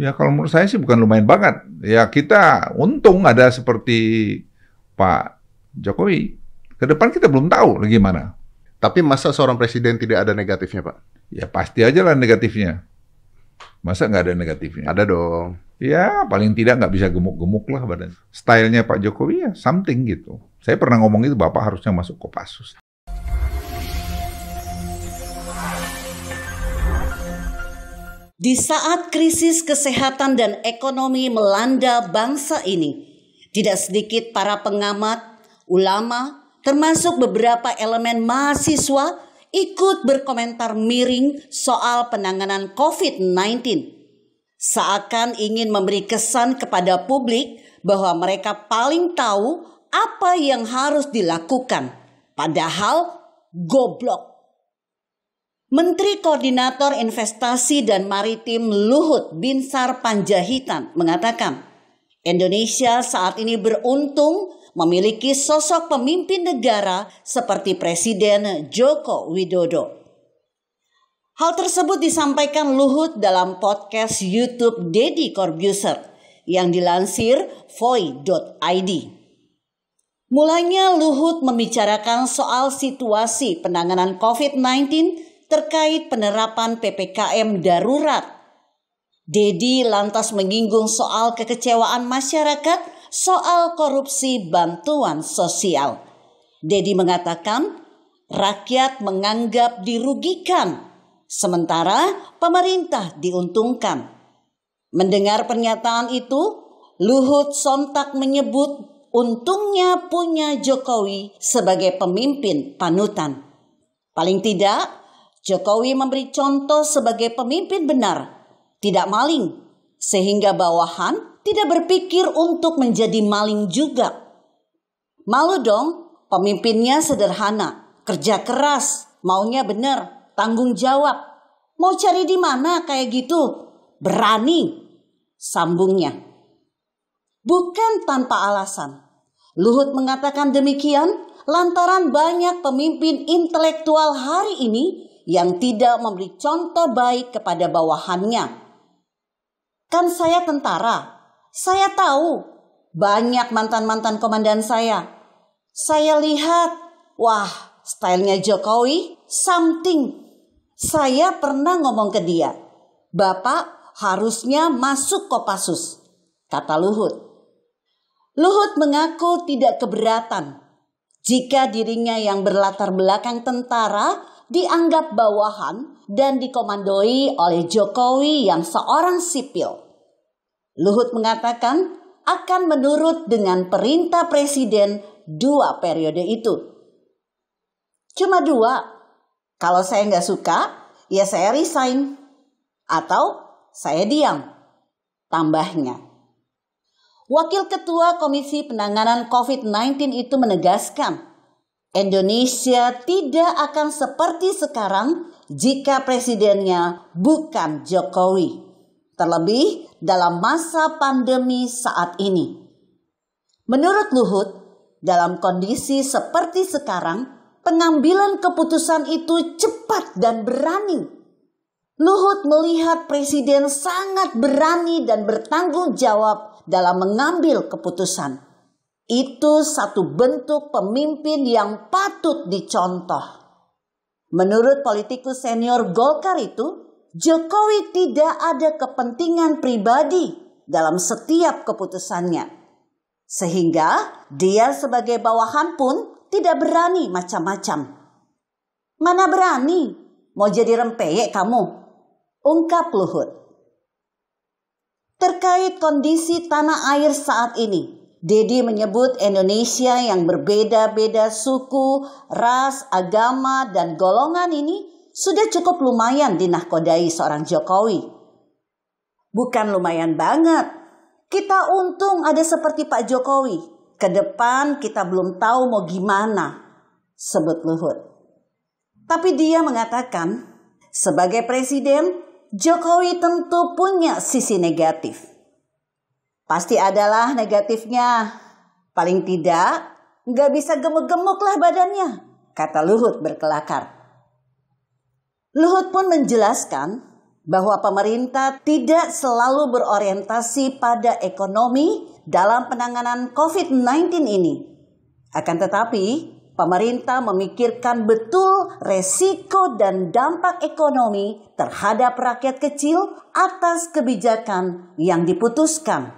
Ya kalau menurut saya sih bukan lumayan banget. Ya kita untung ada seperti Pak Jokowi. Ke depan kita belum tahu gimana. Tapi masa seorang presiden tidak ada negatifnya, Pak? Ya pasti aja lah negatifnya. Masa nggak ada negatifnya? Ada dong. Ya paling tidak nggak bisa gemuk-gemuk lah badan. Stylenya Pak Jokowi ya something gitu. Saya pernah ngomong itu, Bapak harusnya masuk Kopassus. Di saat krisis kesehatan dan ekonomi melanda bangsa ini, tidak sedikit para pengamat, ulama, termasuk beberapa elemen mahasiswa ikut berkomentar miring soal penanganan COVID-19. Seakan ingin memberi kesan kepada publik bahwa mereka paling tahu apa yang harus dilakukan. Padahal goblok. Menteri Koordinator Investasi dan Maritim Luhut Binsar Panjaitan mengatakan, Indonesia saat ini beruntung memiliki sosok pemimpin negara seperti Presiden Joko Widodo. Hal tersebut disampaikan Luhut dalam podcast YouTube Deddy Corbuzier yang dilansir Voi.id. Mulanya Luhut membicarakan soal situasi penanganan COVID-19 terkait penerapan PPKM darurat. Deddy lantas menyinggung soal kekecewaan masyarakat soal korupsi bantuan sosial. Deddy mengatakan rakyat menganggap dirugikan, sementara pemerintah diuntungkan. Mendengar pernyataan itu, Luhut sontak menyebut untungnya punya Jokowi sebagai pemimpin panutan. Paling tidak, Jokowi memberi contoh sebagai pemimpin benar, tidak maling, sehingga bawahan tidak berpikir untuk menjadi maling juga. Malu dong, pemimpinnya sederhana, kerja keras, maunya benar, tanggung jawab. Mau cari di mana kayak gitu? Berani, sambungnya. Bukan tanpa alasan. Luhut mengatakan demikian lantaran banyak pemimpin intelektual hari ini yang tidak memberi contoh baik kepada bawahannya. Kan saya tentara, saya tahu banyak mantan-mantan komandan saya. Saya lihat, wah stylenya Jokowi something. Saya pernah ngomong ke dia, Bapak harusnya masuk Kopassus, kata Luhut. Luhut mengaku tidak keberatan jika dirinya yang berlatar belakang tentara dianggap bawahan dan dikomandoi oleh Jokowi yang seorang sipil. Luhut mengatakan akan menurut dengan perintah presiden 2 periode itu. Cuma 2, kalau saya nggak suka, ya saya resign. Atau saya diam, tambahnya. Wakil Ketua Komisi Penanganan COVID-19 itu menegaskan, Indonesia tidak akan seperti sekarang jika presidennya bukan Jokowi. Terlebih dalam masa pandemi saat ini. Menurut Luhut, dalam kondisi seperti sekarang, pengambilan keputusan itu cepat dan berani. Luhut melihat presiden sangat berani dan bertanggung jawab dalam mengambil keputusan. Itu satu bentuk pemimpin yang patut dicontoh. Menurut politikus senior Golkar itu, Jokowi tidak ada kepentingan pribadi dalam setiap keputusannya. Sehingga dia sebagai bawahan pun tidak berani macam-macam. Mana berani? Mau jadi rempeyek kamu? Ungkap Luhut. Terkait kondisi tanah air saat ini, Deddy menyebut Indonesia yang berbeda-beda suku, ras, agama, dan golongan ini sudah cukup lumayan dinahkodai seorang Jokowi. Bukan lumayan banget. Kita untung ada seperti Pak Jokowi. Ke depan kita belum tahu mau gimana, sebut Luhut. Tapi dia mengatakan, sebagai presiden, Jokowi tentu punya sisi negatif. Pasti adalah negatifnya. Paling tidak, nggak bisa gemuk-gemuk lah badannya, kata Luhut berkelakar. Luhut pun menjelaskan, bahwa pemerintah tidak selalu berorientasi pada ekonomi dalam penanganan COVID-19 ini. Akan tetapi, pemerintah memikirkan betul resiko dan dampak ekonomi terhadap rakyat kecil atas kebijakan yang diputuskan.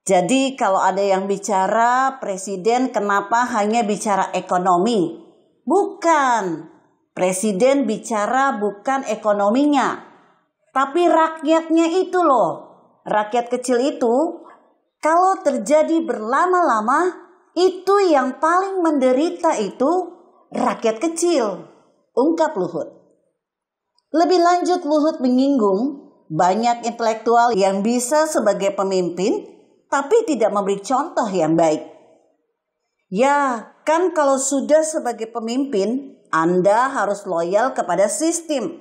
Jadi kalau ada yang bicara, Presiden kenapa hanya bicara ekonomi? Bukan. Presiden bicara bukan ekonominya, tapi rakyatnya itu loh. Rakyat kecil itu, kalau terjadi berlama-lama, itu yang paling menderita itu rakyat kecil, ungkap Luhut. Lebih lanjut Luhut menyinggung banyak intelektual yang bisa sebagai pemimpin, tapi tidak memberi contoh yang baik. Ya, kan kalau sudah sebagai pemimpin, Anda harus loyal kepada sistem,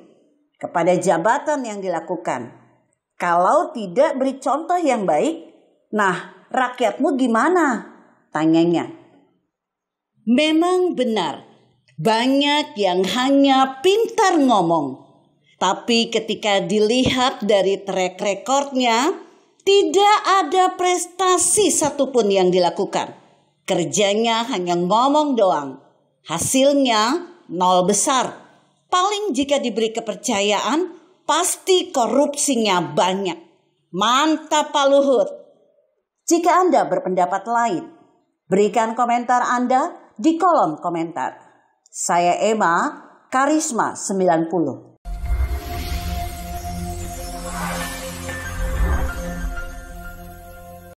kepada jabatan yang dilakukan. Kalau tidak beri contoh yang baik, nah rakyatmu gimana? Tanyanya. Memang benar, banyak yang hanya pintar ngomong. Tapi ketika dilihat dari track recordnya, tidak ada prestasi satupun yang dilakukan. Kerjanya hanya ngomong doang. Hasilnya nol besar. Paling jika diberi kepercayaan, pasti korupsinya banyak. Mantap Pak Luhut. Jika Anda berpendapat lain, berikan komentar Anda di kolom komentar. Saya Emma, Karisma 90.